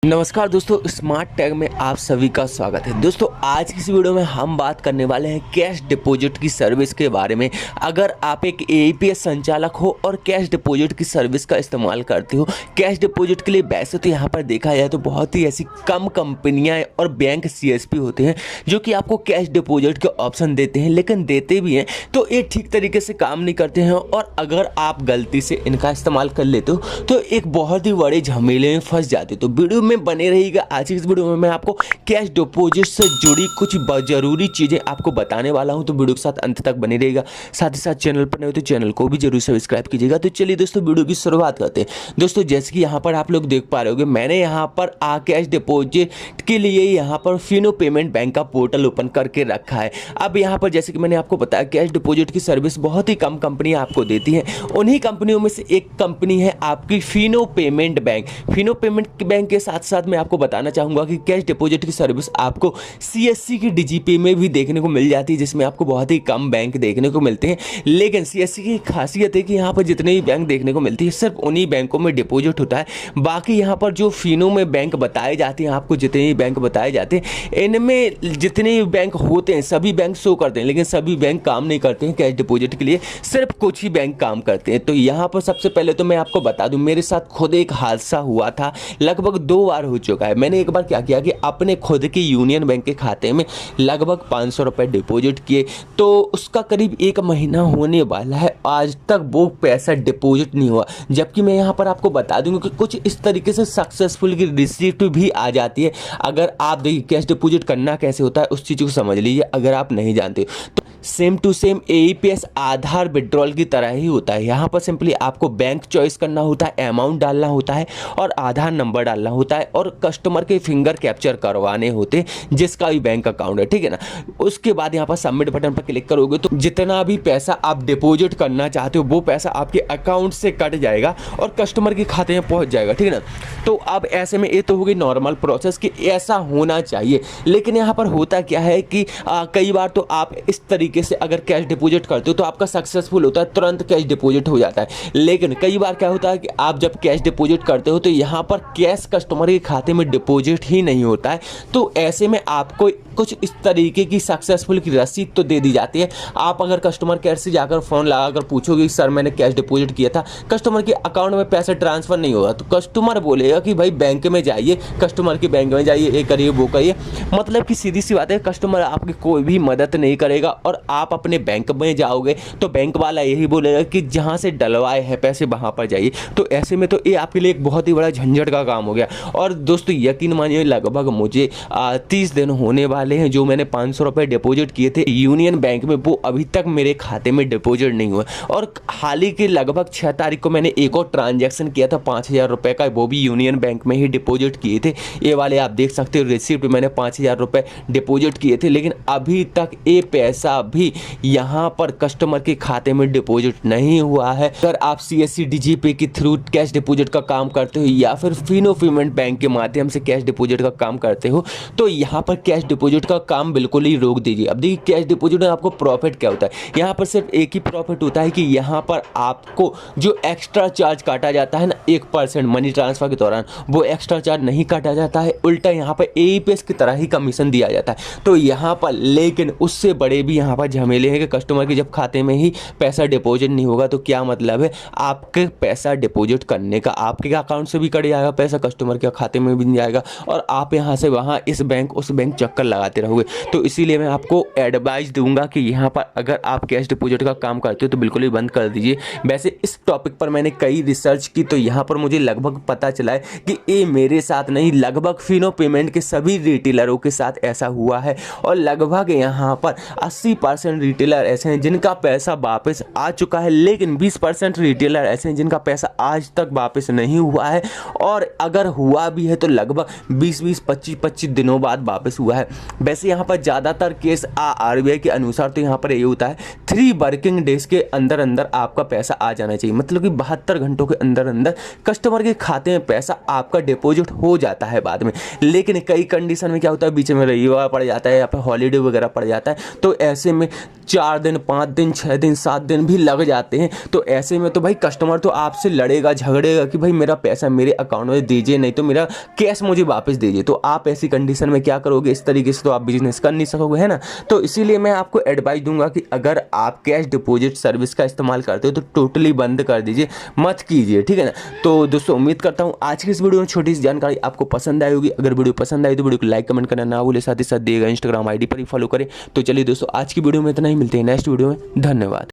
नमस्कार दोस्तों, smart tag में आप सभी का स्वागत है। दोस्तों आज की इस वीडियो में हम बात करने वाले हैं कैश डिपॉजिट की सर्विस के बारे में। अगर आप एक एईपीएस संचालक हो और कैश डिपॉजिट की सर्विस का इस्तेमाल करते हो, कैश डिपॉजिट के लिए वैसे तो यहाँ पर देखा जाए तो बहुत ही ऐसी कम कंपनियाँ और बैंक सीएसपी होते हैं जो कि आपको कैश डिपॉजिट के ऑप्शन देते हैं, लेकिन देते भी हैं तो ये ठीक तरीके से काम नहीं करते हैं। और अगर आप गलती से इनका इस्तेमाल कर लेते हो तो एक बहुत ही बड़े झमेले में फंस जाते हो। तो वीडियो में बने रहिएगा। आज की इस वीडियो में मैं आपको कैश डिपॉजिट से जुड़ी कुछ जरूरी चीजें आपको बताने वाला हूं, तो वीडियो के साथ अंत तक बने रहिएगा। साथ ही साथ चैनल पर नए हो तो चैनल को भी जरूर सब्सक्राइब कीजिएगा। तो चलिए दोस्तों वीडियो की शुरुआत करते हैं। दोस्तों जैसे कि यहाँ पर आप लोग देख पा रहे होंगे, मैंने यहाँ पर कैश डिपॉजिट के लिए यहाँ पर फिनो पेमेंट बैंक का पोर्टल ओपन करके रखा है। अब यहाँ पर जैसे कि मैंने आपको बताया, कैश डिपॉजिट की सर्विस बहुत ही कम कंपनियां आपको देती हैं। उन्हीं कंपनियों में से एक कंपनी है आपकी Fino payment bank. Fino payment bank के साथ साथ मैं आपको बताना चाहूंगा कि कैश डिपॉजिट की सर्विस आपको सीएससी की डीजीपी में भी देखने को मिल जाती है, जिसमें आपको बहुत ही कम बैंक देखने को मिलते हैं। लेकिन सीएससी की खासियत है कि यहाँ पर जितने भी बैंक देखने को मिलती है सिर्फ उन्हीं बैंकों में डिपॉजिट होता है। बाकी यहाँ पर जो फिनो में बैंक बताए जाते हैं, आपको जितने भी बैंक बताए जाते हैं, इनमें जितने भी बैंक होते हैं सभी बैंक शो करते हैं, लेकिन सभी बैंक काम नहीं करते हैं कैश डिपॉजिट के लिए, सिर्फ कुछ ही बैंक काम करते हैं। तो यहाँ पर सबसे पहले तो मैं आपको बता दूं, मेरे साथ खुद एक हादसा हुआ था, लगभग 2 बार हो चुका है। मैंने एक बार क्या किया कि अपने खुद के यूनियन बैंक के खाते में लगभग 500 रुपए डिपॉजिट किए, तो उसका करीब 1 महीना होने वाला है, आज तक वो पैसा डिपॉजिट नहीं हुआ। जबकि मैं यहाँ पर आपको बता दूंगा कि कुछ इस तरीके से सक्सेसफुल की रिसीप्ट भी आ जाती है। अगर आप देखिए कैश डिपॉजिट करना कैसे होता है उस चीज़ को समझ लीजिए, अगर आप नहीं जानते तो same to same AEPS Aadhaar withdrawal की तरह ही होता है। यहाँ पर सिंपली आपको बैंक चॉइस करना होता है, अमाउंट डालना होता है और आधार नंबर डालना होता है और कस्टमर के फिंगर कैप्चर करवाने होते हैं, जिसका भी बैंक अकाउंट है, ठीक है ना। उसके बाद यहाँ पर सबमिट बटन पर क्लिक करोगे तो जितना भी पैसा आप डिपॉजिट करना चाहते हो वो पैसा आपके अकाउंट से कट जाएगा और कस्टमर के खाते में पहुँच जाएगा, ठीक है ना। तो अब ऐसे में ये तो हो गई नॉर्मल प्रोसेस कि ऐसा होना चाहिए। लेकिन यहाँ पर होता क्या है कि कई बार तो आप इस तरीके से अगर कैश डिपॉजिट करते हो तो आपका सक्सेसफुल होता है, तुरंत कैश डिपॉजिट हो जाता है। लेकिन कई बार क्या होता है कि आप जब कैश डिपॉजिट करते हो तो यहाँ पर कैश कस्टमर के खाते में डिपॉजिट ही नहीं होता है। तो ऐसे में आपको कुछ इस तरीके की सक्सेसफुल की रसीद तो दे दी जाती है। आप अगर कस्टमर केयर से जाकर फ़ोन लगाकर पूछोगे सर मैंने कैश डिपॉजिट किया था, कस्टमर के अकाउंट में पैसा ट्रांसफ़र नहीं होगा, तो कस्टमर बोलेगा कि भाई बैंक में जाइए, कस्टमर के बैंक में जाइए, ये करिए वो करिए। मतलब कि सीधी सी बात है, कस्टमर आपकी कोई भी मदद नहीं करेगा और आप अपने बैंक में जाओगे तो बैंक वाला यही बोलेगा कि जहाँ से डलवाए हैं पैसे वहाँ पर जाइए। तो ऐसे में तो ये आपके लिए एक बहुत ही बड़ा झंझट का काम हो गया। और दोस्तों यकीन मानिए, लगभग मुझे 30 दिन होने वाले हैं जो मैंने 500 रुपये डिपॉजिट किए थे यूनियन बैंक में, वो अभी तक मेरे खाते में डिपॉजिट नहीं हुआ। और हाल ही के लगभग 6 तारीख को मैंने एक और ट्रांजैक्शन किया था 5000 रुपये का, वो भी यूनियन बैंक में ही डिपॉजिट किए थे। ये वाले आप देख सकते हो रिसिप्ट, मैंने 5000 रुपये डिपॉजिट किए थे, लेकिन अभी तक ये पैसा भी यहाँ पर कस्टमर के खाते में डिपॉजिट नहीं हुआ है। अगर आप सीएससी डीजीपी के थ्रू कैश डिपॉजिट का काम करते हो या फिर फिनो पेमेंट बैंक के माध्यम से कैश डिपॉजिट का काम करते हो तो यहाँ पर कैश डिपॉजिट का काम बिल्कुल ही रोक दीजिए। अब देखिए कैश डिपॉजिट में आपको प्रॉफिट क्या होता है, यहाँ पर सिर्फ एक ही प्रॉफिट होता है कि यहाँ पर आपको जो एक्स्ट्रा चार्ज काटा जाता है ना 1% मनी ट्रांसफर के दौरान, वो एक्स्ट्रा चार्ज नहीं काटा जाता है, उल्टा यहाँ पर एईपीएस की तरह ही कमीशन दिया जाता है। तो यहाँ पर लेकिन उससे बड़े भी यहाँ पर झमेले हैं कि कस्टमर के जब खाते में ही पैसा डिपॉजिट नहीं होगा तो क्या मतलब है, आपके पैसा डिपॉजिट करने का आपके अकाउंट से भी कट जाएगा पैसा, कस्टमर के खाते में भी नहीं जाएगा और आप यहाँ से वहाँ इस बैंक उस बैंक चक्कर लगाते रहोगे। तो इसीलिए मैं आपको एडवाइस दूंगा कि यहाँ पर अगर आप कैश डिपॉजिट का काम करते हो तो बिल्कुल ही बंद कर दीजिए। वैसे इस टॉपिक पर मैंने कई रिसर्च की तो यहाँ पर मुझे लगभग पता चला है कि ये मेरे साथ नहीं, लगभग फिनो पेमेंट के सभी रिटेलरों के साथ ऐसा हुआ है। और लगभग यहाँ पर 80% रिटेलर ऐसे हैं जिनका पैसा वापस आ चुका है, लेकिन 20% रिटेलर ऐसे हैं जिनका पैसा आज तक वापस नहीं हुआ है। और अगर हुआ भी है तो लगभग 20-20, 25-25 दिनों बाद वापस हुआ है। वैसे यहाँ पर ज़्यादातर केस आरबीआई के अनुसार तो यहाँ पर ये होता है 3 वर्किंग डेज के अंदर अंदर आपका पैसा आ जाना चाहिए, मतलब कि 72 घंटों के अंदर अंदर कस्टमर के खाते में पैसा आपका डिपॉजिट हो जाता है बाद में। लेकिन कई कंडीशन में क्या होता है, बीच में रविवार पड़ जाता है या फिर हॉलीडे वगैरह पड़ जाता है, तो ऐसे में 4 दिन, 5 दिन, 6 दिन, 7 दिन भी लग जाते हैं। तो ऐसे में तो भाई कस्टमर तो आपसे लड़ेगा, झगड़ेगा कि भाई मेरा पैसा मेरे अकाउंट में दीजिए, नहीं तो मेरा कैश मुझे वापस दीजिए। तो आप ऐसी कंडीशन में क्या करोगे, इस तरीके से तो आप बिजनेस कर नहीं सकोगे, है ना। तो इसीलिए मैं आपको एडवाइस दूंगा कि अगर आप कैश डिपॉजिट सर्विस का इस्तेमाल करते हो तो टोटली बंद कर दीजिए, मत कीजिए, ठीक है ना। तो दोस्तों उम्मीद करता हूँ आज की इस वीडियो में छोटी सी जानकारी आपको पसंद आई होगी। अगर वीडियो पसंद आई तो वीडियो को लाइक कमेंट करना ना भूले, साथ ही साथ दिएगा इंस्टाग्राम आईडी पर ही फॉलो करें। तो चलिए दोस्तों आज की वीडियो में इतना ही, मिलते हैं नेक्स्ट वीडियो में। धन्यवाद।